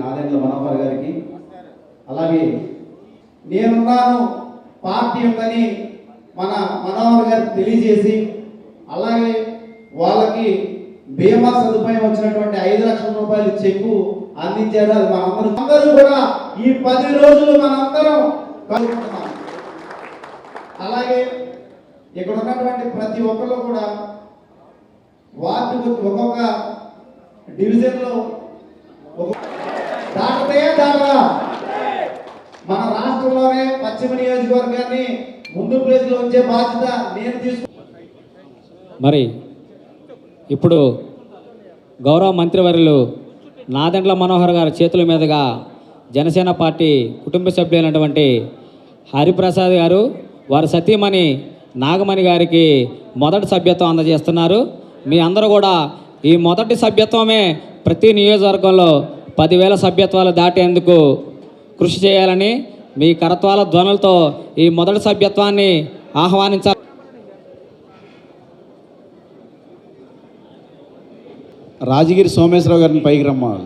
నాదెండ్ల మనోహర్ గారికి, అలాగే నేనున్నాను పార్టీ ఉందని మన మనోహర్ గారికి తెలియజేసి, అలాగే వాళ్ళకి బీమా సదుపాయం వచ్చినటువంటి 5 లక్షల రూపాయల చెక్కు అందించారు. అది మనందరూ కూడా ఈ 10 రోజులు మనందరం కలుగుతున్నాం. అలాగే ఇక్కడ ఉన్నటువంటి ప్రతి ఒక్కరు కూడా వార్డుకు ఒక్కొక్క డివిజన్లో దాటగా మన రాష్ట్రంలోనే పశ్చిమ నియోజకవర్గాన్ని ముందు ప్లేస్లో ఉంచే బాధ్యత నేను మరి ఇప్పుడు గౌరవ మంత్రివర్యులు నాదెండ్ల మనోహర్ గారి చేతుల మీదుగా జనసేన పార్టీ కుటుంబ సభ్యులైనటువంటి హరిప్రసాద్ గారు వారి సతీమణి నాగమణి గారికి మొదటి సభ్యత్వం అందజేస్తున్నారు. మీ అందరూ కూడా ఈ మొదటి సభ్యత్వమే ప్రతి నియోజకవర్గంలో 10,000 సభ్యత్వాలు దాటేందుకు కృషి చేయాలని మీ కరత్వాల ధ్వనులతో ఈ మొదటి సభ్యత్వాన్ని ఆహ్వానించాలి. రాజగిరి సోమేశ్వరరావు గారిని పైకి రమ్మాలి.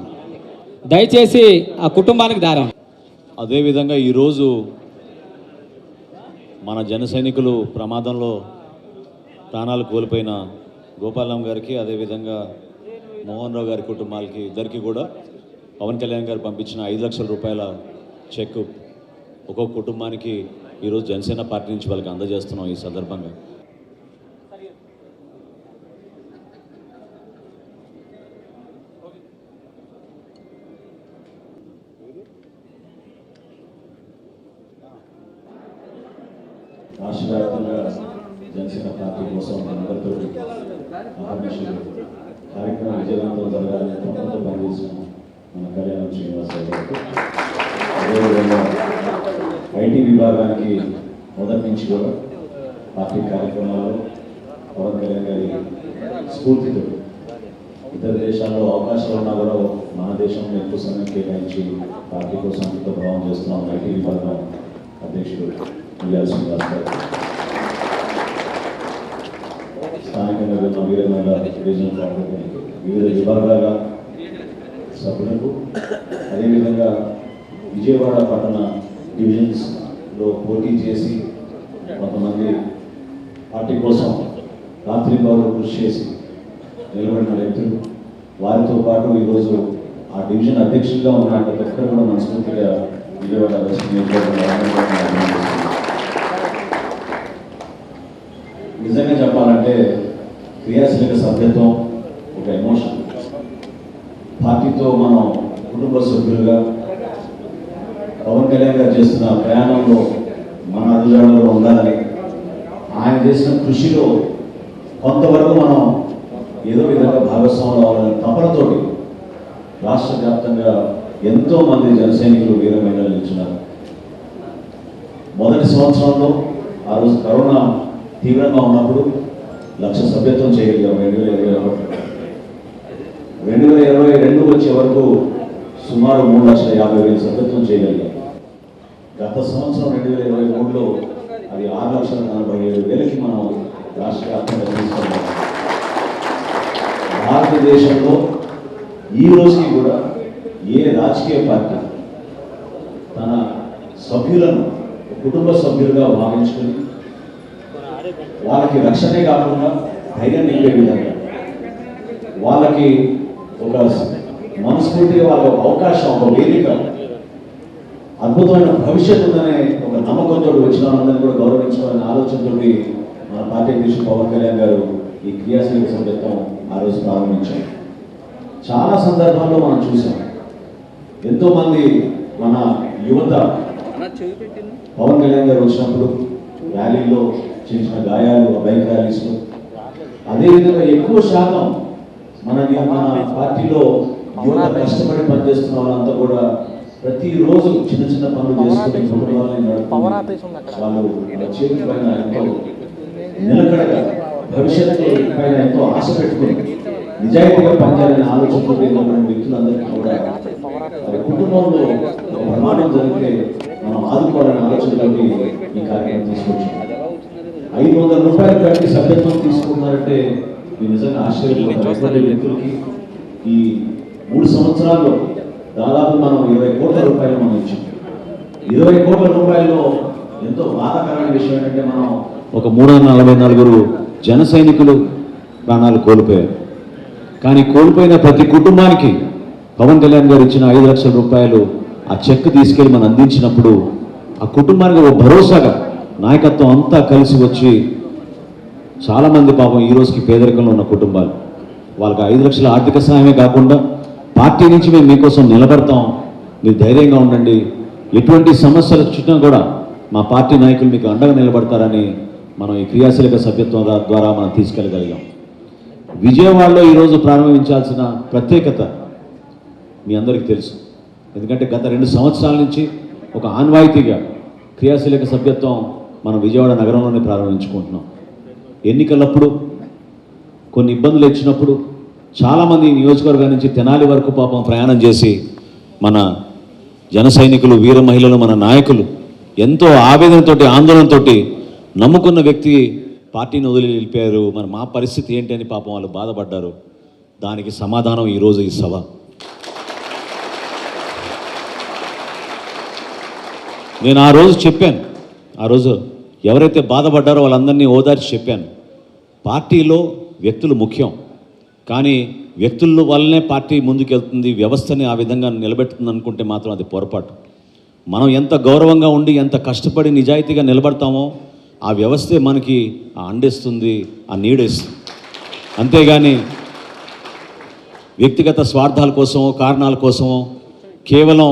దయచేసి ఆ కుటుంబానికి దారం. అదేవిధంగా ఈరోజు మన జన సైనికులు ప్రమాదంలో ప్రాణాలు కోల్పోయిన గోపాలం గారికి, అదేవిధంగా మోహన్ రావు గారి కుటుంబాలకి ఇద్దరికి కూడా పవన్ కళ్యాణ్ గారు పంపించిన 5 లక్షల రూపాయల చెక్ ఒక్కొక్క కుటుంబానికి ఈరోజు జనసేన పార్టీ నుంచి వాళ్ళకి అందజేస్తున్నాం. ఈ సందర్భంగా రాష్ట్ర వ్యాప్తంగా జనసేన పార్టీ కోసం అందరితో కార్యక్రమం విజయవంతం జరగాలని తప్పంతో పనిచేసిన మన కళ్యాణం శ్రీనివాసరావు గారికి, అదేవిధంగా ఐటీ విభాగానికి మొదటి నుంచి కూడా పార్టీ కార్యక్రమాల్లో పవన్ కళ్యాణ్ గారి స్ఫూర్తితో ఇతర దేశాల్లో అవకాశాలు ఉన్నా కూడా మన దేశంలో ఎక్కువ సమయం కేటాయించి పార్టీ కోసం అంత ప్రభావం చేస్తున్నాం. ఐటీ విభాగం అధ్యక్షుడు శ్రీనివాస్ గారు, స్థానికంగా ఉన్న వీరమైన రీజనల్ వివిధ విభాగాల సభ్యులకు, అదేవిధంగా విజయవాడ పట్టణ డివిజన్స్లో పోటీ చేసి కొంతమంది పార్టీ కోసం రాత్రి పగలు కృషి చేసి నిలబడిన వ్యక్తులు, వారితో పాటు ఈరోజు ఆ డివిజన్ అధ్యక్షులుగా ఉన్న ప్రతి ఒక్కరు కూడా మనస్ఫూర్తిగా విజయవాడ నిజంగా చెప్పాలంటే క్రియాశీలక సభ్యత్వం ఒక ఎమోషన్. పార్టీతో మనం కుటుంబ సభ్యులుగా పవన్ కళ్యాణ్ గారు చేస్తున్న ప్రయాణంలో మన అడుగుజాడలో ఉండాలని, ఆయన చేసిన కృషిలో కొంతవరకు మనం ఏదో విధంగా భాగస్వాములు అవ్వాలని తపనతోటి రాష్ట్ర వ్యాప్తంగా ఎంతోమంది జన సైనికులు వీర మహిళలు నిలిచున్నారు. మొదటి సంవత్సరంలో ఆ రోజు కరోనా తీవ్రంగా ఉన్నప్పుడు 1,00,000 సభ్యత్వం చేయగలిగాం. 2022 వచ్చే వరకు సుమారు 3,50,000 సభ్యత్వం చేయగలిగాం. గత సంవత్సరం 2023లో అది 6,47,000కి మనం రాష్ట్ర వ్యాప్తంగా తీసుకున్నాం. భారతదేశంలో ఈ రోజుకి కూడా ఏ రాజకీయ పార్టీ తన సభ్యులను కుటుంబ సభ్యులుగా భావించుకుని వాళ్ళకి రక్షణే కాకుండా ధైర్యం నింపే విధంగా, వాళ్ళకి ఒక మనస్ఫూర్తిగా వాళ్ళకి ఒక అవకాశం, ఒక వేదిక, అద్భుతమైన భవిష్యత్తు ఉందనే ఒక నమ్మకంతో వచ్చిన వాళ్ళందరినీ కూడా గౌరవించాలనే ఆలోచనతో మన పార్టీ అధ్యక్షుడు పవన్ కళ్యాణ్ గారు ఈ క్రియాశీలక సభ్యత్వం ఆ రోజు ప్రారంభించారు. చాలా సందర్భాల్లో మనం చూసాం, ఎంతోమంది మన యువత పవన్ కళ్యాణ్ గారు వచ్చినప్పుడు ర్యాలీలో చిన్న చిన్న గాయాలు, బైక్ ర్యాలీస్లో, అదేవిధంగా ఎక్కువ శాతం మన పార్టీలో యువత కష్టపడి పనిచేస్తున్న వాళ్ళంతా కూడా ప్రతిరోజు చిన్న చిన్న పనులు చేసుకుని కుటుంబాలని వాళ్ళు చేతి పైన ఎంతో నిలకడగా భవిష్యత్తు పైన ఎంతో ఆశ పెట్టుకుని నిజాయితీగా పనిచేయాలనే ఆలోచనతో వ్యక్తులందరికీ కూడా కుటుంబంలో ప్రమాణం జరిగితే మనం ఆదుకోవాలనే ఆలోచనతోటి ఈ కార్యక్రమం తీసుకొచ్చాం. 500 రూపాయలు కట్టి సభ్యత్వం తీసుకున్నారంటే మీరు నిజంగా ఆశ్చర్యపోతారు. వ్యక్తులకి ఈ 3 సంవత్సరాల్లో దాదాపు మనం 20 కోట్ల రూపాయలు మనం ఇచ్చాం. 20 కోట్ల రూపాయల్లో ఎంతో బాధాకరమైన విషయం ఏంటంటే మనం ఒక 344 జన సైనికులు ప్రాణాలు కోల్పోయారు. కానీ కోల్పోయిన ప్రతి కుటుంబానికి పవన్ కళ్యాణ్ గారు ఇచ్చిన 5 లక్షల రూపాయలు ఆ చెక్ తీసుకెళ్ళి మనం అందించినప్పుడు ఆ కుటుంబానికి ఒక భరోసాగా నాయకత్వం అంతా కలిసి వచ్చి చాలామంది పాపం ఈ రోజుకి పేదరికంలో ఉన్న కుటుంబాలు వాళ్ళకి 5 లక్షల ఆర్థిక సహాయమే కాకుండా పార్టీ నుంచి మేము మీకోసం నిలబడతాం, మీరు ధైర్యంగా ఉండండి, ఎటువంటి సమస్యలు వచ్చినా కూడా మా పార్టీ నాయకులు మీకు అండగా నిలబడతారని మనం ఈ క్రియాశీలక సభ్యత్వం ద్వారా మనం తీసుకెళ్ళగలిగాం. విజయవాడలో ఈరోజు ప్రారంభించాల్సిన ప్రత్యేకత మీ అందరికీ తెలుసు. ఎందుకంటే గత 2 సంవత్సరాల నుంచి ఒక ఆన్వాయితీగా క్రియాశీలక సభ్యత్వం మనం విజయవాడ నగరంలోనే ప్రారంభించుకుంటున్నాం. ఎన్నికలప్పుడు కొన్ని ఇబ్బందులు వచ్చినప్పుడు చాలామంది నియోజకవర్గం నుంచి తెనాలి వరకు పాపం ప్రయాణం చేసి మన జన సైనికులు, వీర మహిళలు, మన నాయకులు ఎంతో ఆవేదనతోటి, ఆందోళనతోటి నమ్ముకున్న వ్యక్తి పార్టీని వదిలి వెళ్ళిపోయారు, మరి మా పరిస్థితి ఏంటి అని పాపం వాళ్ళు బాధపడ్డారు. దానికి సమాధానం ఈరోజు ఈ సభ. నేను ఆ రోజు చెప్పాను, ఆ రోజు ఎవరైతే బాధపడ్డారో వాళ్ళందరినీ ఓదార్చి చెప్పాను, పార్టీలో వ్యక్తులు ముఖ్యం, కానీ వ్యక్తుల వల్లనే పార్టీ ముందుకెళ్తుంది, వ్యవస్థని ఆ విధంగా నిలబెడుతుంది అనుకుంటే మాత్రం అది పొరపాటు. మనం ఎంత గౌరవంగా ఉండి ఎంత కష్టపడి నిజాయితీగా నిలబడతామో ఆ వ్యవస్థే మనకి ఆ అండేస్తుంది, ఆ నీడేస్తుంది. అంతేగాని వ్యక్తిగత స్వార్థాల కోసమో కారణాల కోసమో కేవలం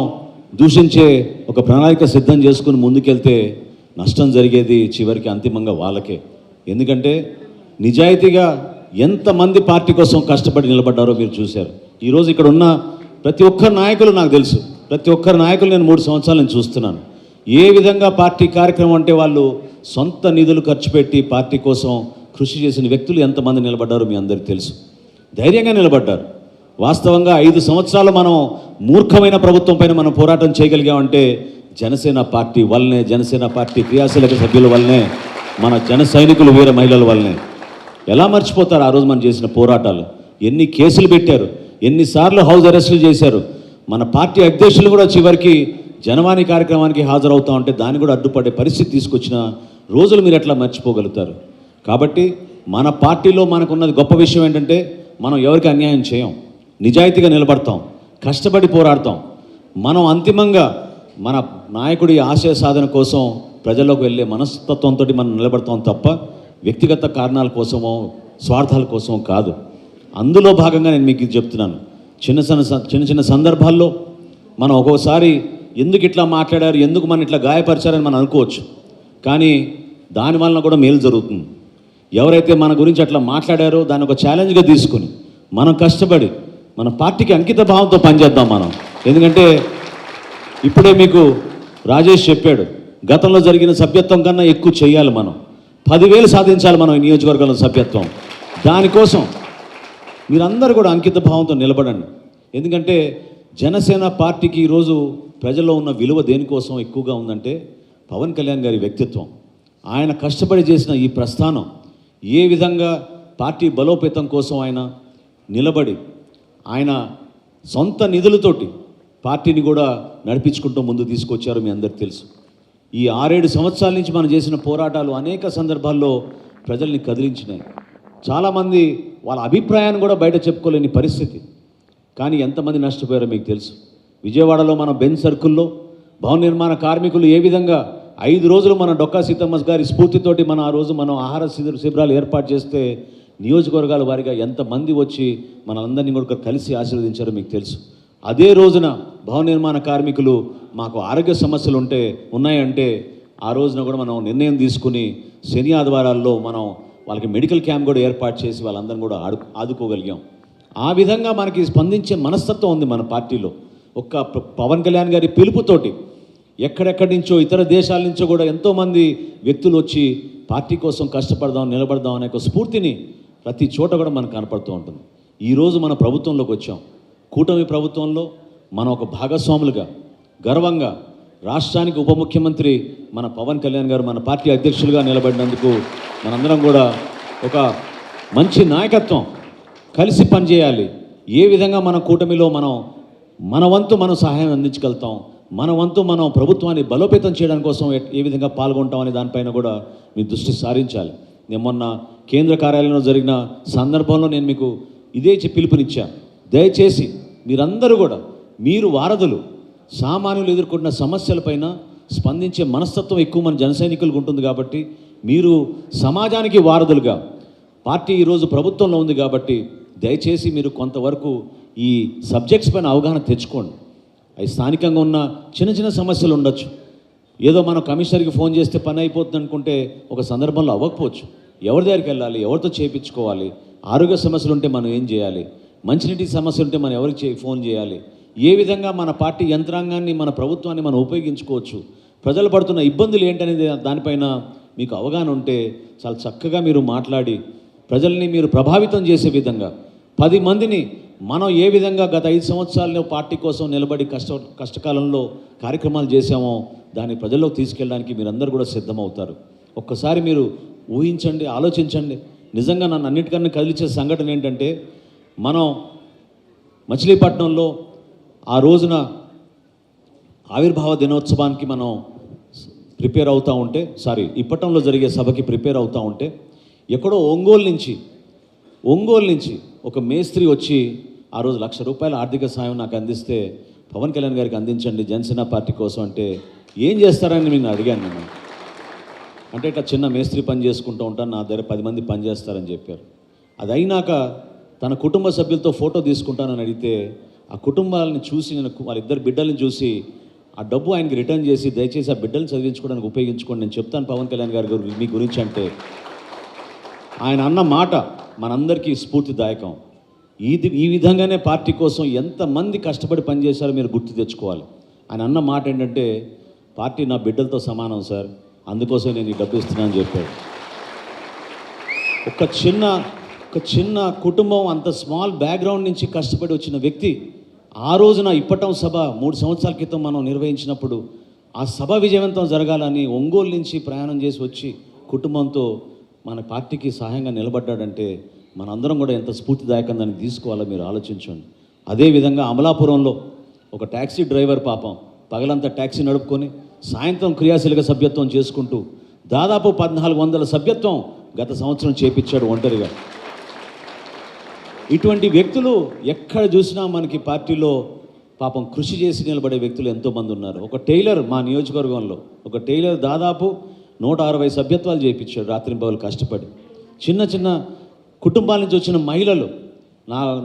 దూషించే ఒక ప్రణాళిక సిద్ధం చేసుకుని ముందుకెళ్తే నష్టం జరిగేది చివరికి అంతిమంగా వాళ్ళకే. ఎందుకంటే నిజాయితీగా ఎంతమంది పార్టీ కోసం కష్టపడి నిలబడ్డారో మీరు చూశారు. ఈరోజు ఇక్కడ ఉన్న ప్రతి ఒక్కరి నాయకులు నాకు తెలుసు, ప్రతి ఒక్కరి నాయకులు నేను 3 సంవత్సరాల నుంచి చూస్తున్నాను. ఏ విధంగా పార్టీ కార్యక్రమం అంటే వాళ్ళు సొంత నిధులు ఖర్చు పెట్టి పార్టీ కోసం కృషి చేసిన వ్యక్తులు ఎంతమంది నిలబడ్డారో మీ అందరికీ తెలుసు. ధైర్యంగా నిలబడ్డారు. వాస్తవంగా 5 సంవత్సరాలు మనం మూర్ఖమైన ప్రభుత్వం పైన మనం పోరాటం చేయగలిగామంటే జనసేన పార్టీ వల్లనే, జనసేన పార్టీ క్రియాశీలక సభ్యుల వల్లనే, మన జన సైనికులు, వీర మహిళల వల్లనే. ఎలా మర్చిపోతారు ఆ రోజు మనం చేసిన పోరాటాలు? ఎన్ని కేసులు పెట్టారు, ఎన్నిసార్లు హౌస్ అరెస్టులు చేశారు. మన పార్టీ అధ్యక్షులు కూడా చివరికి జనవాణి కార్యక్రమానికి హాజరవుతా ఉంటే దాన్ని కూడా అడ్డుపడే పరిస్థితి తీసుకొచ్చిన రోజులు మీరు ఎట్లా మర్చిపోగలుగుతారు? కాబట్టి మన పార్టీలో మనకున్నది గొప్ప విషయం ఏంటంటే మనం ఎవరికి అన్యాయం చేయం, నిజాయితీగా నిలబడతాం, కష్టపడి పోరాడతాం. మనం అంతిమంగా మన నాయకుడి ఆశయ సాధన కోసం ప్రజల్లోకి వెళ్ళే మనస్తత్వంతో మనం నిలబడతాం తప్ప వ్యక్తిగత కారణాల కోసమో స్వార్థాల కోసమో కాదు. అందులో భాగంగా నేను మీకు ఇది చెప్తున్నాను. చిన్న చిన్న సందర్భాల్లో మనం ఒక్కోసారి ఎందుకు ఇట్లా మాట్లాడారు, ఎందుకు మనం ఇట్లా గాయపరిచారని మనం అనుకోవచ్చు, కానీ దానివల్ల కూడా మేలు జరుగుతుంది. ఎవరైతే మన గురించి అట్లా మాట్లాడారో దాన్ని ఒక ఛాలెంజ్గా తీసుకుని మనం కష్టపడి మన పార్టీకి అంకిత భావంతో పనిచేద్దాం మనం. ఎందుకంటే ఇప్పుడే మీకు రాజేష్ చెప్పాడు, గతంలో జరిగిన సభ్యత్వం కన్నా ఎక్కువ చేయాలి మనం. 10,000 సాధించాలి మనం ఈ నియోజకవర్గంలో సభ్యత్వం. దానికోసం మీరందరూ కూడా అంకిత భావంతో నిలబడండి. ఎందుకంటే జనసేన పార్టీకి ఈరోజు ప్రజల్లో ఉన్న విలువ దేనికోసం ఎక్కువగా ఉందంటే పవన్ కళ్యాణ్ గారి వ్యక్తిత్వం. ఆయన కష్టపడి చేసిన ఈ ప్రస్థానం, ఏ విధంగా పార్టీ బలోపేతం కోసం ఆయన నిలబడి ఆయన సొంత నిధులతోటి పార్టీని కూడా నడిపించుకుంటూ ముందు తీసుకొచ్చారు మీ అందరికీ తెలుసు. ఈ 6-7 సంవత్సరాల నుంచి మనం చేసిన పోరాటాలు అనేక సందర్భాల్లో ప్రజల్ని కదిలించినాయి. చాలామంది వాళ్ళ అభిప్రాయాన్ని కూడా బయట చెప్పుకోలేని పరిస్థితి. కానీ ఎంతమంది నష్టపోయారో మీకు తెలుసు. విజయవాడలో మన బెంచ్ సర్కిల్లో భవన నిర్మాణ కార్మికులు ఏ విధంగా 5 రోజులు మన డొక్కా సీతమ్మ గారి స్ఫూర్తితోటి ఆ రోజు మనం ఆహార శిబిరాలు ఏర్పాటు చేస్తే నియోజకవర్గాల వారిగా ఎంతమంది వచ్చి మనందరినీ కూడా కలిసి ఆశీర్వదించారో మీకు తెలుసు. అదే రోజున భవన నిర్మాణ కార్మికులు మాకు ఆరోగ్య సమస్యలు ఉన్నాయంటే ఆ రోజున కూడా మనం నిర్ణయం తీసుకుని శని ఆదివారాల్లో మనం వాళ్ళకి మెడికల్ క్యాంప్ కూడా ఏర్పాటు చేసి వాళ్ళందరినీ కూడా ఆదుకోగలిగాం. ఆ విధంగా మనకి స్పందించే మనస్తత్వం ఉంది మన పార్టీలో. ఒక్క పవన్ కళ్యాణ్ గారి పిలుపుతోటి ఎక్కడెక్కడి నుంచో ఇతర దేశాల నుంచో కూడా ఎంతోమంది వ్యక్తులు వచ్చి పార్టీ కోసం కష్టపడదాం, నిలబడదాం అనే ఒక స్ఫూర్తిని ప్రతి చోట కూడా మనకు కనపడుతూ ఉంటుంది. ఈరోజు మన ప్రభుత్వంలోకి వచ్చాం. కూటమి ప్రభుత్వంలో మనం ఒక భాగస్వాములుగా గర్వంగా రాష్ట్రానికి ఉప ముఖ్యమంత్రి మన పవన్ కళ్యాణ్ గారు మన పార్టీ అధ్యక్షులుగా నిలబడినందుకు మనందరం కూడా ఒక మంచి నాయకత్వం కలిసి పనిచేయాలి. ఏ విధంగా మన కూటమిలో మనం మన వంతు మనం సహాయం అందించగలుగుతాం, మన వంతు మనం ప్రభుత్వాన్ని బలోపేతం చేయడం కోసం ఏ విధంగా పాల్గొంటాం అనే దానిపైన కూడా మీ దృష్టి సారించాలి. నేను మొన్న కేంద్ర కార్యాలయంలో జరిగిన సందర్భంలో నేను మీకు ఇదే పిలుపునిచ్చా. దయచేసి మీరందరూ కూడా మీరు వారధులు, సామాన్యులు ఎదుర్కొంటున్న సమస్యలపైన స్పందించే మనస్తత్వం ఎక్కువ మన జన సైనికులకు ఉంటుంది కాబట్టి మీరు సమాజానికి వారధులుగా, పార్టీ ఈరోజు ప్రభుత్వంలో ఉంది కాబట్టి దయచేసి మీరు కొంతవరకు ఈ సబ్జెక్ట్స్ పైన అవగాహన తెచ్చుకోండి. అవి స్థానికంగా ఉన్న చిన్న చిన్న సమస్యలు ఉండొచ్చు. ఏదో మనం కమిషనర్కి ఫోన్ చేస్తే పని అయిపోతుంది అనుకుంటే ఒక సందర్భంలో అవ్వకపోవచ్చు. ఎవరి దగ్గరికి వెళ్ళాలి, ఎవరితో చేయించుకోవాలి, ఆరోగ్య సమస్యలు ఉంటే మనం ఏం చేయాలి, మంచినీటి సమస్య ఉంటే మనం ఎవరికి ఫోన్ చేయాలి, ఏ విధంగా మన పార్టీ యంత్రాంగాన్ని మన ప్రభుత్వాన్ని మనం ఉపయోగించుకోవచ్చు, ప్రజలు పడుతున్న ఇబ్బందులు ఏంటనేది దానిపైన మీకు అవగాహన ఉంటే చాలా చక్కగా మీరు మాట్లాడి ప్రజల్ని మీరు ప్రభావితం చేసే విధంగా 10 మందిని మనం ఏ విధంగా గత 5 సంవత్సరాల్లో పార్టీ కోసం నిలబడి కష్టకాలంలో కార్యక్రమాలు చేశామో దాన్ని ప్రజల్లోకి తీసుకెళ్ళడానికి మీరందరూ కూడా సిద్ధమవుతారు. ఒక్కసారి మీరు ఊహించండి, ఆలోచించండి. నిజంగా నన్ను అన్నిటికన్నా కదిలించే సంఘటన ఏంటంటే మనం మచిలీపట్నంలో ఆ రోజున ఆవిర్భావ దినోత్సవానికి మనం ప్రిపేర్ అవుతూ ఉంటే, ఇప్పటంలో జరిగే సభకి ప్రిపేర్ అవుతూ ఉంటే ఎక్కడో ఒంగోలు నుంచి ఒక మేస్త్రి వచ్చి ఆ రోజు ₹1,00,000 ఆర్థిక సాయం నాకు అందిస్తే పవన్ కళ్యాణ్ గారికి అందించండి జనసేన పార్టీ కోసం అంటే ఏం చేస్తారని నేను అడిగాను. నేను అంటే ఇట్లా చిన్న మేస్త్రి పని చేసుకుంటూ ఉంటాను, నా దగ్గర 10 మంది పని చేస్తారని చెప్పారు. అది అయినాక తన కుటుంబ సభ్యులతో ఫోటో తీసుకుంటానని అడిగితే ఆ కుటుంబాలను చూసి వాళ్ళిద్దరు బిడ్డలను చూసి ఆ డబ్బు ఆయనకి రిటర్న్ చేసి దయచేసి ఆ బిడ్డలను చదివించుకోవడానికి ఉపయోగించుకోండి, నేను చెప్తాను పవన్ కళ్యాణ్ గారి మీ గురించి అంటే ఆయన అన్న మాట మనందరికీ స్ఫూర్తిదాయకం. ఈ విధంగానే పార్టీ కోసం ఎంతమంది కష్టపడి పనిచేశారో మీరు గుర్తు తెచ్చుకోవాలి. ఆయన అన్న మాట ఏంటంటే పార్టీ నా బిడ్డలతో సమానం సార్, అందుకోసం నేను ఈ డబ్బు ఇస్తున్నానని చెప్పాడు. ఒక చిన్న కుటుంబం, అంత స్మాల్ బ్యాక్గ్రౌండ్ నుంచి కష్టపడి వచ్చిన వ్యక్తి ఆ రోజున ఇప్పటం సభ 3 సంవత్సరాల క్రితం మనం నిర్వహించినప్పుడు ఆ సభ విజయవంతం జరగాలని ఒంగోలు నుంచి ప్రయాణం చేసి వచ్చి కుటుంబంతో మన పార్టీకి సహాయంగా నిలబడ్డాడంటే మనందరం కూడా ఎంత స్ఫూర్తిదాయకం దాన్ని తీసుకోవాలో మీరు ఆలోచించండి. అదేవిధంగా అమలాపురంలో ఒక ట్యాక్సీ డ్రైవర్ పాపం పగలంతా ట్యాక్సీ నడుపుకొని సాయంత్రం క్రియాశీలక సభ్యత్వం చేసుకుంటూ దాదాపు 1400 సభ్యత్వం గత సంవత్సరం చేపించాడు ఒంటరిగా. ఇటువంటి వ్యక్తులు ఎక్కడ చూసినా మనకి పార్టీలో పాపం కృషి చేసి నిలబడే వ్యక్తులు ఎంతోమంది ఉన్నారు. ఒక టైలర్ మా నియోజకవర్గంలో ఒక టైలర్ దాదాపు 160 సభ్యత్వాలు చేయించాడు రాత్రింబవలు కష్టపడి. చిన్న కుటుంబాల నుంచి వచ్చిన మహిళలు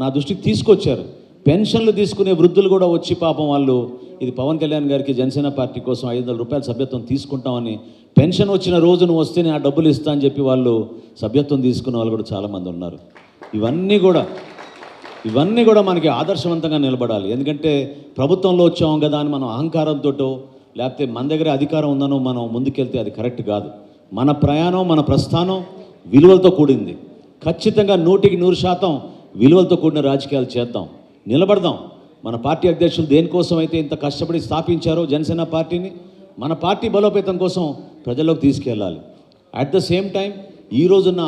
నా దృష్టికి తీసుకొచ్చారు. పెన్షన్లు తీసుకునే వృద్ధులు కూడా వచ్చి పాపం వాళ్ళు ఇది పవన్ కళ్యాణ్ గారికి జనసేన పార్టీ కోసం ₹500 సభ్యత్వం తీసుకుంటామని, పెన్షన్ వచ్చిన రోజు నువ్వు వస్తే నేను ఆ డబ్బులు ఇస్తా అని చెప్పి వాళ్ళు సభ్యత్వం తీసుకున్న వాళ్ళు కూడా చాలామంది ఉన్నారు. ఇవన్నీ కూడా మనకి ఆదర్శవంతంగా నిలబడాలి. ఎందుకంటే ప్రభుత్వంలో వచ్చాం కదా అని మనం అహంకారంతో లేకపోతే మన దగ్గర అధికారం ఉందనో మనం ముందుకెళ్తే అది కరెక్ట్ కాదు. మన ప్రయాణం, మన ప్రస్థానం విలువలతో కూడింది. ఖచ్చితంగా 100% విలువలతో కూడిన రాజకీయాలు చేద్దాం, నిలబడదాం. మన పార్టీ అధ్యక్షులు దేనికోసం అయితే ఇంత కష్టపడి స్థాపించారో జనసేన పార్టీని, మన పార్టీ బలోపేతం కోసం ప్రజల్లోకి తీసుకెళ్ళాలి. అట్ ద సేమ్ టైం ఈ రోజున్న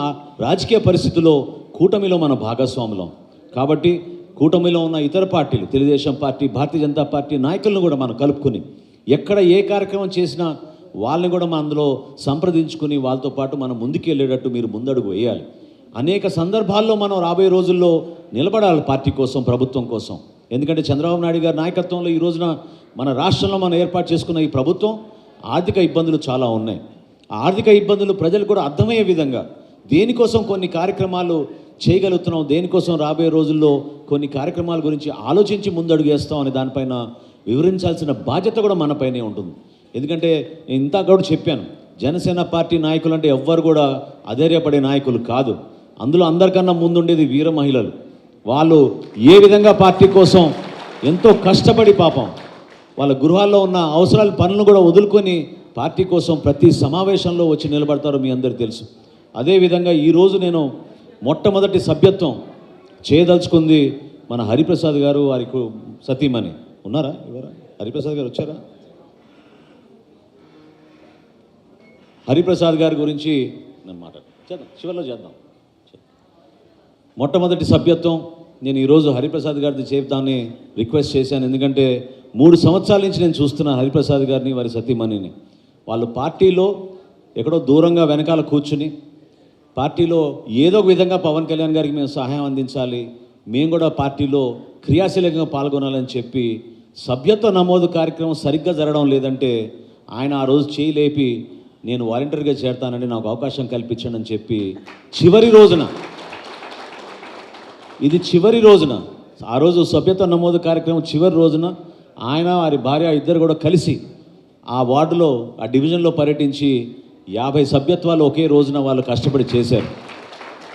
రాజకీయ పరిస్థితుల్లో కూటమిలో మన భాగస్వాములం కాబట్టి కూటమిలో ఉన్న ఇతర పార్టీలు, తెలుగుదేశం పార్టీ, భారతీయ జనతా పార్టీ నాయకులను కూడా మనం కలుపుకొని ఎక్కడ ఏ కార్యక్రమం చేసినా వాళ్ళని కూడా మనం అందులో సంప్రదించుకుని వాళ్ళతో పాటు మనం ముందుకు వెళ్ళేటట్టు మీరు ముందడుగు వేయాలి. అనేక సందర్భాల్లో మనం రాబోయే రోజుల్లో నిలబడాలి పార్టీ కోసం, ప్రభుత్వం కోసం. ఎందుకంటే చంద్రబాబు నాయుడు గారి నాయకత్వంలో ఈ రోజున మన రాష్ట్రంలో మనం ఏర్పాటు చేసుకున్న ఈ ప్రభుత్వం ఆర్థిక ఇబ్బందులు చాలా ఉన్నాయి. ఆ ఆర్థిక ఇబ్బందులు ప్రజలు కూడా అర్థమయ్యే విధంగా దేనికోసం కొన్ని కార్యక్రమాలు చేయగలుగుతున్నాం, దేనికోసం రాబోయే రోజుల్లో కొన్ని కార్యక్రమాల గురించి ఆలోచించి ముందడుగు వేస్తాం అనే దానిపైన వివరించాల్సిన బాధ్యత కూడా మనపైనే ఉంటుంది. ఎందుకంటే నేను ఇంత కూడా చెప్పాను, జనసేన పార్టీ నాయకులు అంటే ఎవ్వరు కూడా అధైర్యపడే నాయకులు కాదు. అందులో అందరికన్నా ముందుండేది వీర మహిళలు. వాళ్ళు ఏ విధంగా పార్టీ కోసం ఎంతో కష్టపడి పాపం వాళ్ళ గృహాల్లో ఉన్న అవసరాల పనులను కూడా వదులుకొని పార్టీ కోసం ప్రతి సమావేశంలో వచ్చి నిలబడతారో మీ అందరికీ తెలుసు. అదేవిధంగా ఈరోజు నేను మొట్టమొదటి సభ్యత్వం చేయదలుచుకుంది మన హరిప్రసాద్ గారు, వారికి సతీమణి ఉన్నారా? ఎవరా? హరిప్రసాద్ గారు వచ్చారా? హరిప్రసాద్ గారి గురించి నేను చేద్దాం, చివరిలో చేద్దాం. మొట్టమొదటి సభ్యత్వం నేను ఈరోజు హరిప్రసాద్ గారిది చెప్తామని రిక్వెస్ట్ చేశాను. ఎందుకంటే 3 సంవత్సరాల నుంచి నేను చూస్తున్నాను హరిప్రసాద్ గారిని, వారి సతీమణిని. వాళ్ళు పార్టీలో ఎక్కడో దూరంగా వెనకాల కూర్చుని పార్టీలో ఏదో ఒక విధంగా పవన్ కళ్యాణ్ గారికి మేము సహాయం అందించాలి, మేము కూడా పార్టీలో క్రియాశీలకంగా పాల్గొనాలని చెప్పి సభ్యత్వ నమోదు కార్యక్రమం సరిగ్గా జరగడం లేదంటే ఆయన ఆ రోజు చేయి లేపి నేను వాలంటీర్గా చేరతానని నాకు అవకాశం కల్పించండి అని చెప్పి చివరి రోజున, ఇది చివరి రోజున, ఆ రోజు సభ్యత్వ నమోదు కార్యక్రమం చివరి రోజున ఆయన వారి భార్య ఇద్దరు కూడా కలిసి ఆ వార్డులో ఆ డివిజన్లో పర్యటించి 50 సభ్యత్వాలు ఒకే రోజున వాళ్ళు కష్టపడి చేశారు.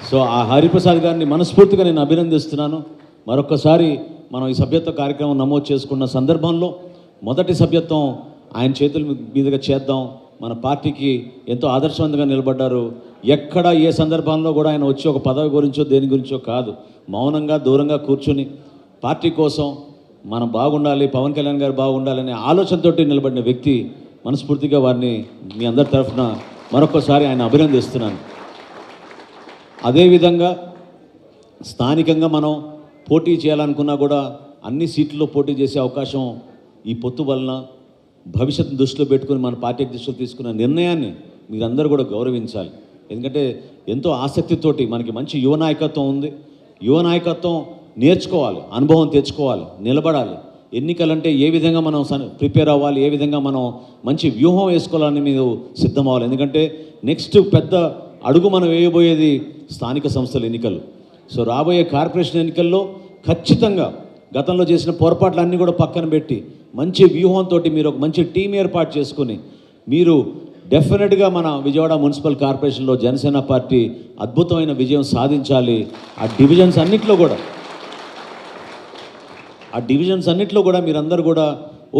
సో ఆ హరిప్రసాద్ గారిని మనస్ఫూర్తిగా నేను అభినందిస్తున్నాను. మరొకసారి మనం ఈ సభ్యత్వ కార్యక్రమం నమోదు చేసుకున్న సందర్భంలో మొదటి సభ్యత్వం ఆయన చేతుల మీదుగా చేద్దాం. మన పార్టీకి ఎంతో ఆదర్శవంతంగా నిలబడ్డారు. ఎక్కడ ఏ సందర్భంలో కూడా ఆయన వచ్చి ఒక పదవి గురించో దేని గురించో కాదు, మౌనంగా దూరంగా కూర్చుని పార్టీ కోసం మనం బాగుండాలి, పవన్ కళ్యాణ్ గారు బాగుండాలనే ఆలోచనతోటి నిలబడిన వ్యక్తి. మనస్ఫూర్తిగా వారిని మీ అందరి తరఫున మరొకసారి ఆయన అభినందిస్తున్నాను. అదేవిధంగా స్థానికంగా మనం పోటీ చేయాలనుకున్నా కూడా అన్ని సీట్లలో పోటీ చేసే అవకాశం ఈ పొత్తు వలన భవిష్యత్తును దృష్టిలో పెట్టుకుని మన పార్టీ అధ్యక్షులు తీసుకున్న నిర్ణయాన్ని మీరందరూ కూడా గౌరవించాలి. ఎందుకంటే ఎంతో ఆసక్తితోటి మనకి మంచి యువ నాయకత్వం ఉంది. యువ నాయకత్వం నేర్చుకోవాలి, అనుభవం తెచ్చుకోవాలి, నిలబడాలి. ఎన్నికలంటే ఏ విధంగా మనం ప్రిపేర్ అవ్వాలి, ఏ విధంగా మనం మంచి వ్యూహం వేసుకోవాలని మీరు సిద్ధమవ్వాలి. ఎందుకంటే నెక్స్ట్ పెద్ద అడుగు మనం వేయబోయేది స్థానిక సంస్థల ఎన్నికలు. సో రాబోయే కార్పొరేషన్ ఎన్నికల్లో ఖచ్చితంగా గతంలో చేసిన పొరపాట్లన్నీ కూడా పక్కన పెట్టి మంచి వ్యూహంతో మీరు ఒక మంచి టీం ఏర్పాటు చేసుకుని మీరు డెఫినెట్గా మన విజయవాడ మున్సిపల్ కార్పొరేషన్లో జనసేన పార్టీ అద్భుతమైన విజయం సాధించాలి. ఆ డివిజన్స్ అన్నిట్లో కూడా మీరందరూ కూడా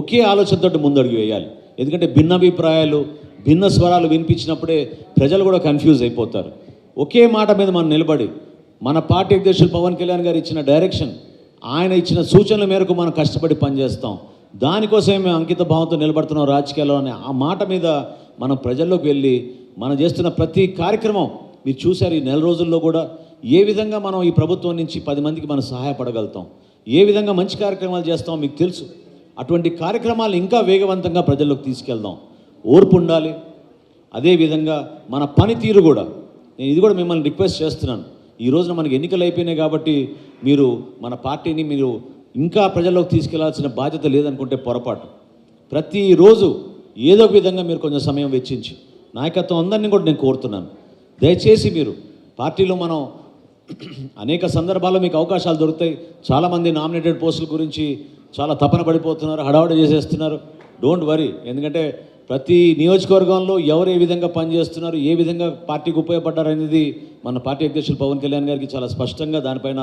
ఒకే ఆలోచనతో ముందడుగు వేయాలి. ఎందుకంటే భిన్నాభిప్రాయాలు, భిన్న స్వరాలు వినిపించినప్పుడే ప్రజలు కూడా కన్ఫ్యూజ్ అయిపోతారు. ఒకే మాట మీద మనం నిలబడి మన పార్టీ అధ్యక్షులు పవన్ కళ్యాణ్ గారు ఇచ్చిన డైరెక్షన్, ఆయన ఇచ్చిన సూచనల మేరకు మనం కష్టపడి పనిచేస్తాం. దానికోసమే మేము అంకిత భావంతో నిలబడుతున్నాం రాజకీయాల్లో అనే ఆ మాట మీద మనం ప్రజల్లోకి వెళ్ళి మనం చేస్తున్న ప్రతి కార్యక్రమం మీరు చూశారు. ఈ నెల రోజుల్లో కూడా ఏ విధంగా మనం ఈ ప్రభుత్వం నుంచి 10 మందికి మనం సహాయపడగలుగుతాం, ఏ విధంగా మంచి కార్యక్రమాలు చేస్తామో మీకు తెలుసు. అటువంటి కార్యక్రమాలు ఇంకా వేగవంతంగా ప్రజల్లోకి తీసుకెళ్దాం. ఓర్పు ఉండాలి. అదేవిధంగా మన పనితీరు కూడా, నేను ఇది కూడా మిమ్మల్ని రిక్వెస్ట్ చేస్తున్నాను. ఈ రోజున మనకి ఎన్నికలు అయిపోయినాయి కాబట్టి మీరు మన పార్టీని మీరు ఇంకా ప్రజల్లోకి తీసుకెళ్లాల్సిన బాధ్యత లేదనుకుంటే పొరపాటు. ప్రతిరోజు ఏదో ఒక విధంగా మీరు కొంచెం సమయం వెచ్చించి నాయకత్వం అందరినీ కూడా నేను కోరుతున్నాను, దయచేసి మీరు పార్టీలో మనం అనేక సందర్భాల్లో మీకు అవకాశాలు దొరుకుతాయి. చాలామంది నామినేటెడ్ పోస్టుల గురించి చాలా తపన పడిపోతున్నారు, హడావుడి చేసేస్తున్నారు. Don't worry. ఎందుకంటే ప్రతి నియోజకవర్గంలో ఎవరు ఏ విధంగా పనిచేస్తున్నారు, ఏ విధంగా పార్టీకి ఉపయోగపడ్డారు అనేది మన పార్టీ అధ్యక్షులు పవన్ కళ్యాణ్ గారికి చాలా స్పష్టంగా దానిపైన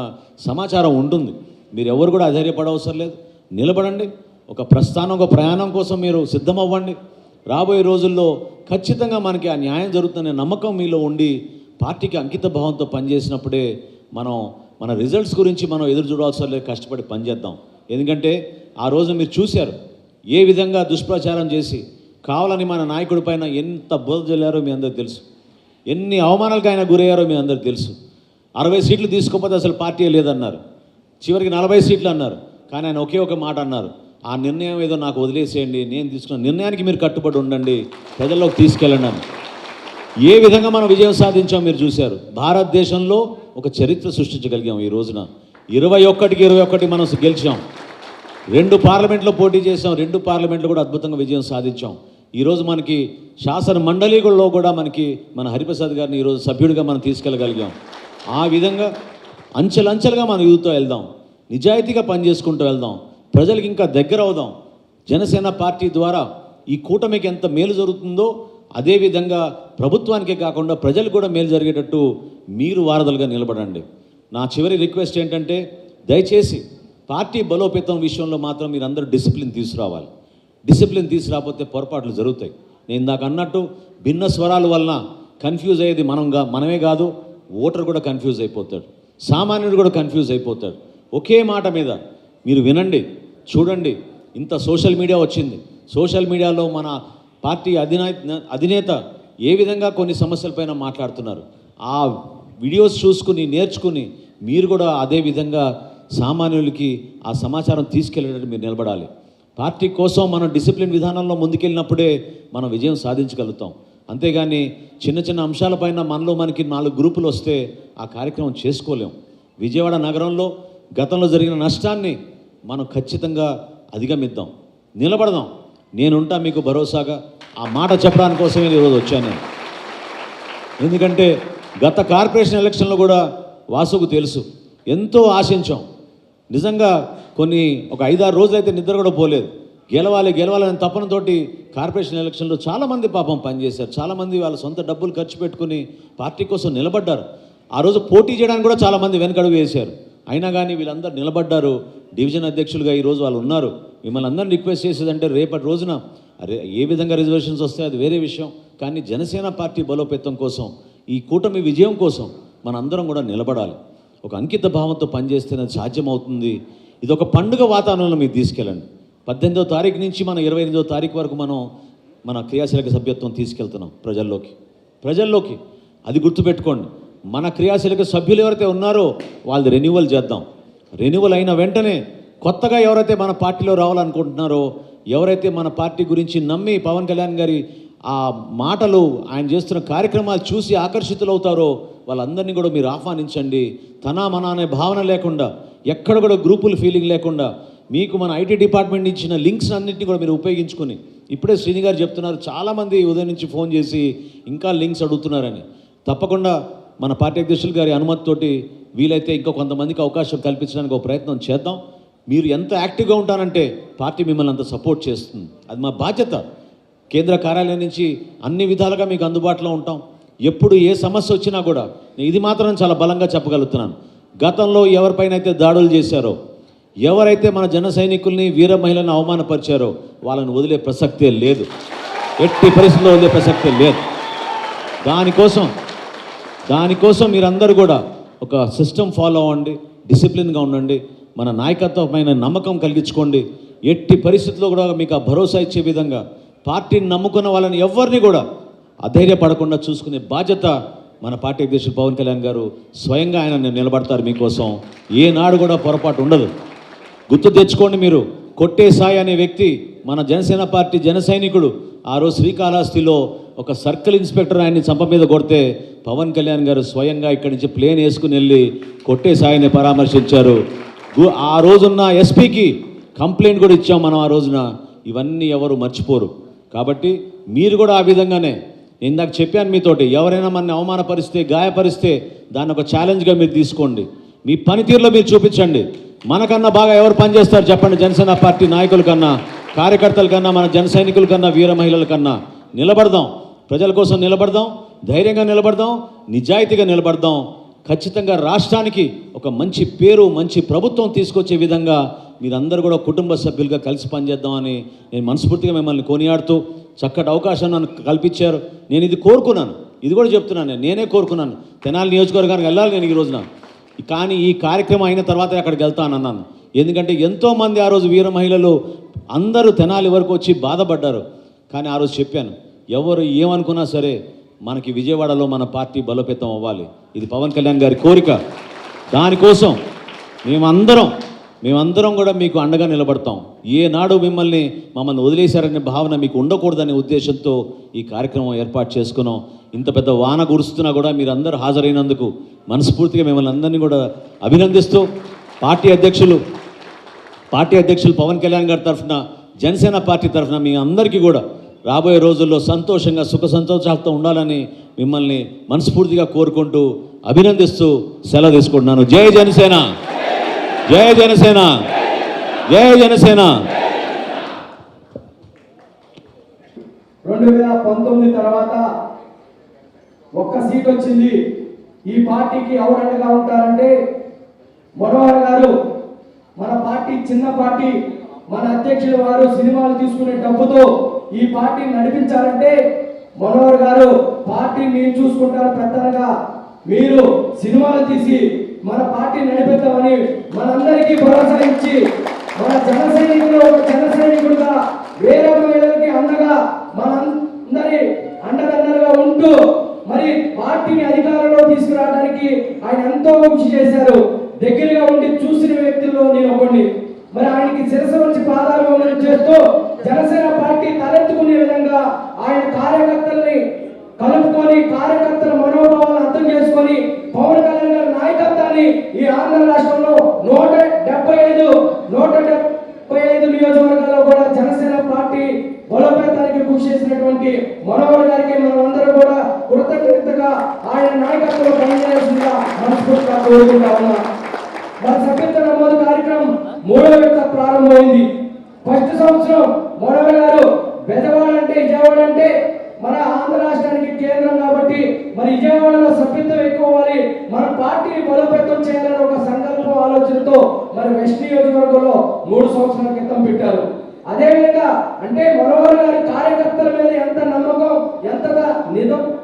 సమాచారం ఉంటుంది. మీరు ఎవరు కూడా అధైర్యపడవసరం లేదు. నిలబడండి. ఒక ప్రస్థానం, ఒక ప్రయాణం కోసం మీరు సిద్ధమవ్వండి. రాబోయే రోజుల్లో ఖచ్చితంగా మనకి ఆ న్యాయం జరుగుతుందనే నమ్మకం మీలో ఉండి పార్టీకి అంకిత భావంతో పనిచేసినప్పుడే మన రిజల్ట్స్ గురించి మనం ఎదురు చూడాల్సిన లేదు, కష్టపడి పనిచేద్దాం. ఎందుకంటే ఆ రోజు మీరు చూశారు ఏ విధంగా దుష్ప్రచారం చేసి కావాలని మన నాయకుడి పైన ఎంత బోధ జల్లారో మీ అందరికి తెలుసు. ఎన్ని అవమానాలకు ఆయన గురయ్యారో మీ అందరికి తెలుసు. 60 సీట్లు తీసుకోకపోతే అసలు పార్టీ లేదన్నారు. చివరికి 40 సీట్లు అన్నారు. కానీ ఆయన ఒకే ఒక మాట అన్నారు, ఆ నిర్ణయం ఏదో నాకు వదిలేసేయండి, నేను తీసుకున్న నిర్ణయానికి మీరు కట్టుబడి ఉండండి, ప్రజల్లోకి తీసుకెళ్ళండి అని. ఏ విధంగా మనం విజయం సాధించాం మీరు చూశారు. భారతదేశంలో ఒక చరిత్ర సృష్టించగలిగాం. ఈ రోజున 21కి 21 మనం గెలిచాం. 2 పార్లమెంట్లో పోటీ చేసాం. 2 పార్లమెంట్లో కూడా అద్భుతంగా విజయం సాధించాం. ఈరోజు మనకి శాసన మండలిలో కూడా మన హరిప్రసాద్ గారిని ఈరోజు సభ్యుడిగా మనం తీసుకెళ్ళగలిగాం. ఆ విధంగా అంచెలంచెలుగా మనం ఎదుగుతూ వెళ్దాం, నిజాయితీగా పనిచేసుకుంటూ వెళ్దాం, ప్రజలకు ఇంకా దగ్గర అవుదాం. జనసేన పార్టీ ద్వారా ఈ కూటమికి ఎంత మేలు జరుగుతుందో అదేవిధంగా ప్రభుత్వానికే కాకుండా ప్రజలకు కూడా మేలు జరిగేటట్టు మీరు వారధులుగా నిలబడండి. నా చివరి రిక్వెస్ట్ ఏంటంటే దయచేసి పార్టీ బలోపేతం విషయంలో మాత్రం మీరందరూ డిసిప్లిన్ తీసుకురావాలి. డిసిప్లిన్ తీసుకురాకపోతే పొరపాట్లు జరుగుతాయి. నేను ఇందాక అన్నట్టు భిన్న స్వరాల వలన కన్ఫ్యూజ్ అయ్యేది మనమే కాదు, ఓటర్ కూడా కన్ఫ్యూజ్ అయిపోతాడు, సామాన్యుడు కూడా కన్ఫ్యూజ్ అయిపోతాడు. ఒకే మాట మీద మీరు వినండి, చూడండి. ఇంత సోషల్ మీడియా వచ్చింది. సోషల్ మీడియాలో మన పార్టీ అధినేత ఏ విధంగా కొన్ని సమస్యలపైన మాట్లాడుతున్నారు, ఆ వీడియోస్ చూసుకుని నేర్చుకుని మీరు కూడా అదే విధంగా సామాన్యులకి ఆ సమాచారం తీసుకెళ్ళేటట్టు మీరు నిలబడాలి. పార్టీ కోసం మనం డిసిప్లిన్ విధానంలో ముందుకెళ్ళినప్పుడే మనం విజయం సాధించగలుగుతాం. అంతేగాని చిన్న చిన్న అంశాలపైన మనలో మనకి 4 గ్రూపులు వస్తే ఆ కార్యక్రమం చేసుకోలేం. విజయవాడ నగరంలో గతంలో జరిగిన నష్టాన్ని మనం ఖచ్చితంగా అధిగమిద్దాం, నిలబడదాం. నేనుంటా మీకు భరోసాగా. ఆ మాట చెప్పడానికి కోసమే ఈరోజు వచ్చాను నేను. ఎందుకంటే గత కార్పొరేషన్ ఎలక్షన్లో కూడా వాసుకు తెలుసు, ఎంతో ఆశించాం. నిజంగా ఒక 5-6 రోజులు అయితే నిద్ర కూడా పోలేదు. గెలవాలని తపనతోటి కార్పొరేషన్ ఎలక్షన్లో చాలామంది పాపం పనిచేశారు. చాలామంది వాళ్ళ సొంత డబ్బులు ఖర్చు పెట్టుకుని పార్టీ కోసం నిలబడ్డారు. ఆ రోజు పోటీ చేయడానికి కూడా చాలామంది వెనకడుగు వేశారు. అయినా కానీ వీళ్ళందరూ నిలబడ్డారు. డివిజన్ అధ్యక్షులుగా ఈరోజు వాళ్ళు ఉన్నారు. మిమ్మల్ని అందరిని రిక్వెస్ట్ చేసేదంటే రేపటి రోజున ఏ విధంగా రిజర్వేషన్స్ వస్తాయి అది వేరే విషయం, కానీ జనసేన పార్టీ బలోపేతం కోసం, ఈ కూటమి విజయం కోసం మనందరం కూడా నిలబడాలి. ఒక అంకిత భావంతో పనిచేస్తేనే సాధ్యమవుతుంది. ఇది ఒక పండుగ వాతావరణంలో మీరు తీసుకెళ్ళండి. 18వ తారీఖు నుంచి మనం 28వ తారీఖు వరకు మన క్రియాశీలక సభ్యత్వం తీసుకెళ్తున్నాం ప్రజల్లోకి. అది గుర్తుపెట్టుకోండి. మన క్రియాశీలక సభ్యులు ఎవరైతే ఉన్నారో వాళ్ళది రెన్యువల్ చేద్దాం. రెన్యువల్ అయిన వెంటనే కొత్తగా ఎవరైతే మన పార్టీలో రావాలనుకుంటున్నారో, ఎవరైతే మన పార్టీ గురించి నమ్మి పవన్ కళ్యాణ్ గారి ఆ మాటలు, ఆయన చేస్తున్న కార్యక్రమాలు చూసి ఆకర్షితులవుతారో వాళ్ళందరినీ కూడా మీరు ఆహ్వానించండి. మన అనే భావన లేకుండా, ఎక్కడ కూడా గ్రూపుల ఫీలింగ్ లేకుండా, మీకు మన ఐటీ డిపార్ట్మెంట్ ఇచ్చిన లింక్స్ అన్నింటినీ కూడా మీరు ఉపయోగించుకొని, ఇప్పుడే శ్రీని గారు చెప్తున్నారు, చాలామంది ఉదయం నుంచి ఫోన్ చేసి ఇంకా లింక్స్ అడుగుతున్నారని. తప్పకుండా మన పార్టీ అధ్యక్షులు గారి అనుమతితోటి వీలైతే ఇంకా కొంతమందికి అవకాశం కల్పించడానికి ఒక ప్రయత్నం చేద్దాం. మీరు ఎంత యాక్టివ్గా ఉంటారంటే పార్టీ మిమ్మల్ని అంత సపోర్ట్ చేస్తుంది. అది మా బాధ్యత. కేంద్ర కార్యాలయం నుంచి అన్ని విధాలుగా మీకు అందుబాటులో ఉంటాం. ఎప్పుడు ఏ సమస్య వచ్చినా కూడా ఇది మాత్రం చాలా బలంగా చెప్పగలుగుతున్నాను. గతంలో ఎవరిపైన అయితే దాడులు చేశారో, ఎవరైతే మన జన సైనికుల్ని, వీర మహిళలను అవమానపరిచారో వాళ్ళని వదిలే ప్రసక్తే లేదు. ఎట్టి పరిస్థితుల్లో వదిలే ప్రసక్తే లేదు. దానికోసం మీరందరూ కూడా ఒక సిస్టమ్ ఫాలో అవ్వండి, డిసిప్లిన్గా ఉండండి, మన నాయకత్వమైన నమ్మకం కలిగించుకోండి. ఎట్టి పరిస్థితుల్లో కూడా మీకు ఆ భరోసా ఇచ్చే విధంగా పార్టీని నమ్ముకున్న వాళ్ళని ఎవరిని కూడా అధైర్యపడకుండా చూసుకునే బాధ్యత మన పార్టీ అధ్యక్షులు పవన్ కళ్యాణ్ గారు స్వయంగా ఆయన నిలబడతారు మీకోసం. ఏనాడు కూడా పొరపాటు ఉండదు. గుర్తు తెచ్చుకోండి. మీరు కొట్టే సాయి అనే వ్యక్తి మన జనసేన పార్టీ జన సైనికుడు. ఆ రోజు శ్రీకాళహస్తిలో ఒక సర్కిల్ ఇన్స్పెక్టర్ ఆయన్ని చంప మీద కొడితే పవన్ కళ్యాణ్ గారు స్వయంగా ఇక్కడి నుంచి ప్లేన్ వేసుకుని వెళ్ళి కొట్టే సాయిని పరామర్శించారు. ఆ రోజున్న ఎస్పీకి కంప్లైంట్ కూడా ఇచ్చాం మనం ఆ రోజున. ఇవన్నీ ఎవరు మర్చిపోరు. కాబట్టి మీరు కూడా ఆ విధంగానే, ఇందాక చెప్పాను మీతోటి, ఎవరైనా మనని అవమానపరిస్తే, గాయపరిస్తే దాన్ని ఒక ఛాలెంజ్గా మీరు తీసుకోండి. మీ పనితీరులో మీరు చూపించండి. మనకన్నా బాగా ఎవరు పనిచేస్తారు చెప్పండి? జనసేన పార్టీ నాయకుల కన్నా, కార్యకర్తల కన్నా, మన జన సైనికుల కన్నా, వీర మహిళల కన్నా. నిలబడదాం, ప్రజల కోసం నిలబడదాం, ధైర్యంగా నిలబడదాం, నిజాయితీగా నిలబడదాం. ఖచ్చితంగా రాష్ట్రానికి ఒక మంచి పేరు, మంచి ప్రభుత్వం తీసుకొచ్చే విధంగా మీరందరూ కూడా కుటుంబ సభ్యులుగా కలిసి పనిచేద్దామని నేను మనస్ఫూర్తిగా మిమ్మల్ని కొనియాడుతూ, చక్కటి అవకాశం నన్ను కల్పించారు. నేను ఇది కోరుకున్నాను, ఇది కూడా చెప్తున్నాను, నేనే కోరుకున్నాను. తెనాలి నియోజకవర్గానికి వెళ్ళాలి నేను ఈ రోజున. కానీ ఈ కార్యక్రమం అయిన తర్వాత అక్కడికి వెళ్తానన్నాను. ఎందుకంటే ఎంతోమంది ఆ రోజు వీర మహిళలు అందరూ తెనాలి వరకు వచ్చి బాధపడ్డారు. కానీ ఆ రోజు చెప్పాను, ఎవరు ఏమనుకున్నా సరే మనకి విజయవాడలో మన పార్టీ బలోపేతం అవ్వాలి. ఇది పవన్ కళ్యాణ్ గారి కోరిక. దానికోసం మేమందరం కూడా మీకు అండగా నిలబడతాం. ఏనాడు మమ్మల్ని వదిలేశారనే భావన మీకు ఉండకూడదనే ఉద్దేశంతో ఈ కార్యక్రమం ఏర్పాటు చేసుకున్నాం. ఇంత పెద్ద వాన కురుస్తున్నా కూడా మీరందరూ హాజరైనందుకు మనస్ఫూర్తిగా మిమ్మల్ని అందరినీ కూడా అభినందిస్తూ, పార్టీ అధ్యక్షులు పవన్ కళ్యాణ్ గారి తరఫున, జనసేన పార్టీ తరఫున మీ అందరికీ కూడా రాబోయే రోజుల్లో సంతోషంగా, సుఖ సంతోషాలతో ఉండాలని మిమ్మల్ని మనస్ఫూర్తిగా కోరుకుంటూ, అభినందిస్తూ సెలవు తీసుకుంటున్నాను. జై జనసేన, జై జనసేన, జై జనసేన. 2019 తర్వాత ఒక్క సీట్ వచ్చింది. ఈ పార్టీకి ఎవరు అండగా ఉంటారంటే మనోహర్ గారు. మన పార్టీ చిన్న పార్టీ, మన అధ్యక్షులు వారు సినిమాలు తీసుకునే డబ్బుతో ఈ పార్టీని నడిపించాలంటే మనోహర్ గారు పార్టీని నేను చూసుకుంటాను పెద్దగా, మీరు సినిమాలు తీసి మన పార్టీ నడిపిద్దామని మనందరికీ భరోసా ఇచ్చి, మన జన సైనికుడుగా వేరే మహిళలకి అండగా మనందరి అండదండలుగా ఉంటూ మరి పార్టీని అధికారంలో తీసుకురావడానికి ఆయన ఎంతో కృషి చేశారు. దగ్గరగా ఉండి చూసిన వ్యక్తుల్లో నేను ఒకటి. మరి ఆయనకి శిరస్సు వచ్చి పాదాభివందనం చేస్తూ జనసేన పార్టీ తలెత్తుకునే విధంగా ఆయన కార్యకర్తల్ని కలుపుకొని కార్యకర్తల మనోభావాలను అర్థం చేసుకొని పవన్ కళ్యాణ్ గారి నాయకత్వాన్ని ఈ ఆంధ్ర రాష్ట్రంలో 175 నియోజకవర్గాల్లో కూడా జనసేన పార్టీ బలోపేతానికి కృషి చేసినటువంటి మనోహర్ గారికి మనం అందరూ కూడా కృతజ్ఞతగా ఆయన నాయకత్వంలో పనిచేయాల్సిందిగా మనస్ఫూర్తిగా కోరుకుంటా ఉన్నా. మన సభ్యత్వ నమోదు కార్యక్రమం 3వ విడత ప్రారంభమైంది. ఫస్ట్ సంవత్సరం మనోహర్ గారు బెజవాడ అంటే విజయవాడ అంటే మన ఆంధ్ర రాష్ట్రానికి కేంద్రం కాబట్టి మరి విజయవాడలో సభ్యత్వం ఎక్కువ అవ్వాలి, మన పార్టీని బలోపేతం చేయాలని ఒక సంకల్పం ఆలోచనతో మరి వెస్ట్ నియోజకవర్గంలో 3 సంవత్సరాల క్రితం పెట్టారు. అదేవిధంగా అంటే మనోహర్ గారి కార్యకర్తల మీద ఎంత నమ్మకం ఎంత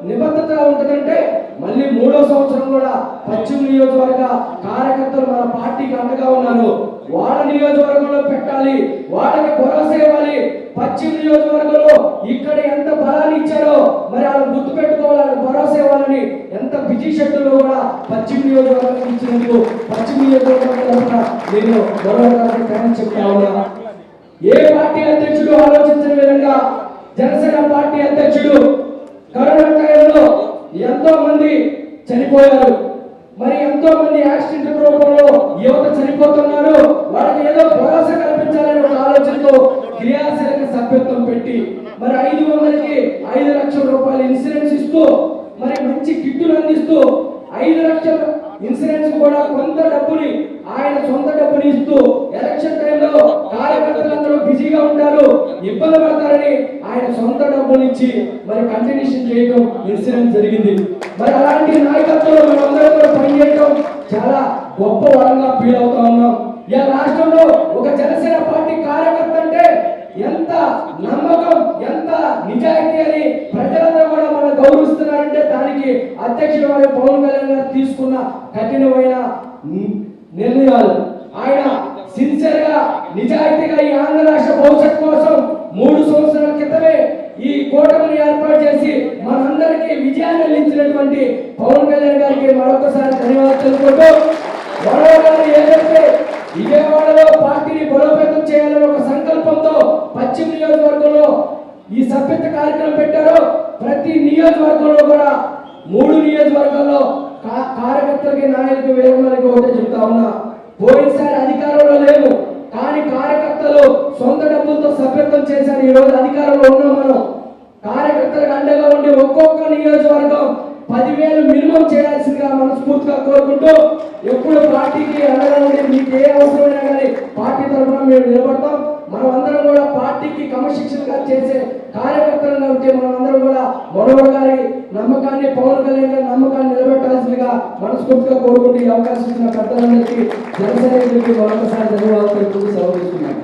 నిబద్ధత ఉంటుందంటే మళ్ళీ 3వ సంవత్సరం కూడా పశ్చిమ నియోజకవర్గ కార్యకర్తలు మన పార్టీకి అండగా ఉన్నారు. వాళ్ళ నియోజకవర్గంలో పెట్టాలి, వాళ్ళకి భరోసా ఇవ్వాలి. పశ్చిమ నియోజకవర్గంలో ఇక్కడ ఎంత బలాన్ని ఇచ్చారో మరి వాళ్ళు గుర్తు పెట్టుకోవాలని భరోసా ఇవ్వాలని ఎంత బిజీ షెడ్యూల్ కూడా పశ్చిమ నియోజకవర్గం ఇచ్చినందుకు పశ్చిమ నియోజకవర్గం నేను మనోహర్ గారికి చెప్తా ఉన్నా. ఏ పార్టీ అధ్యక్షుడు ఆలోచించిన విధంగా జనసేన పార్టీ అధ్యక్షుడు కరోనా టైంలో ఎంతో మంది చనిపోయారు, మరి ఎంతో మంది యాక్సిడెంట్ రూపంలో యువత చనిపోతున్నారు. వాళ్ళకి ఏదో భరోసా కల్పించాలని ఒక ఆలోచనతో క్రియాశీలక సభ్యత్వం పెట్టి మరి 500కి 5 లక్షల రూపాయలు ఇన్సూరెన్స్ ఇస్తూ మరి మంచి కిట్టులు అందిస్తూ 5 లక్షల ఇన్సూరెన్స్ కూడా కొంత డబ్బుని ఆయన సొంత డబ్బుని ఇస్తూ ఎలక్షన్ టైంలో కార్యకర్తలందరూ బిజీగా ఉంటారు, ఇబ్బంది పడతారని ఆయన సొంత డబ్బుని ఇచ్చి మరి కంటిన్యూషన్ చేయడం ఇన్సూరెన్స్ జరిగింది. మరి అలాంటి నాయకత్వంలో మనందరూ కూడా పనిచేయడం చాలా గొప్ప వరంగా ఫీల్ అవుతా ఉన్నాం. ఈ రాష్ట్రంలో ఒక జనసేన పార్టీ కార్యకర్త అంటే ఎంత నమ్మకం ఎంత నిజాయితీ అని ప్రజలందరూ కూడా మనం గౌరవిస్తున్నారంటే దానికి అధ్యక్షుడు వారి పవన్ కళ్యాణ్ గారు తీసుకున్న కఠినమైన నిర్ణయాలు. ఆయన సిన్సియర్ గా నిజాయితీగా ఈ ఆంధ్ర రాష్ట్ర భవిష్యత్తు కోసం 3 సంవత్సరాల క్రితమే ఈ కూటమిని ఏర్పాటు చేసి మనందరికీ విజయాన్ని అందించినటువంటి పవన్ కళ్యాణ్ గారికి మరొకసారి ధన్యవాదాలు తెలుపుకుంటూ వడవగారు ఏదైతే విజయవాడలో పార్టీని బలోపేతం చేయాలని ఒక సంకల్పంతో పశ్చిమ నియోజకవర్గంలో ఈ సభ్యత్వ కార్యక్రమం పెట్టారో ప్రతి నియోజకవర్గంలో కూడా 3 నియోజకవర్గాల్లో కార్యకర్తలకి నాయకులకు వేరమని ఒకటే చెప్తా ఉన్నా. పోయినసారి అధికారంలో లేవు కానీ కార్యకర్తలు సొంత డబ్బులతో సభ్యత్వం చేశారు. ఈ రోజు అధికారంలో ఉన్నాం మనం. కార్యకర్తలకు అండగా ఉండి ఒక్కొక్క నియోజకవర్గం 10,000 మినిమం చేయాల్సిందిగా మనస్ఫూర్తిగా కోరుకుంటూ ఎప్పుడు పార్టీకి అండగా ఉండి మీకు ఏ అవసరమైనా కానీ పార్టీ తరఫున మేము నిలబడతాం. మనం అందరం కూడా పార్టీకి క్రమశిక్షణగా చేసే కార్యకర్తలుగా ఉంటే మనం అందరం కూడా మనోహర్ గారి నమ్మకాన్ని పవన్ కళ్యాణ్ గారి నమ్మకాన్ని నిలబెట్టాల్సిందిగా మనస్ఫూర్తిగా కోరుకుంటూ ఈ అవకాశం ఇచ్చిన పెద్దలందరికీ జనసైనికులకి మరొకసారి ధన్యవాదాలు తెలుపుతూ సెలవు తీసుకున్నాను.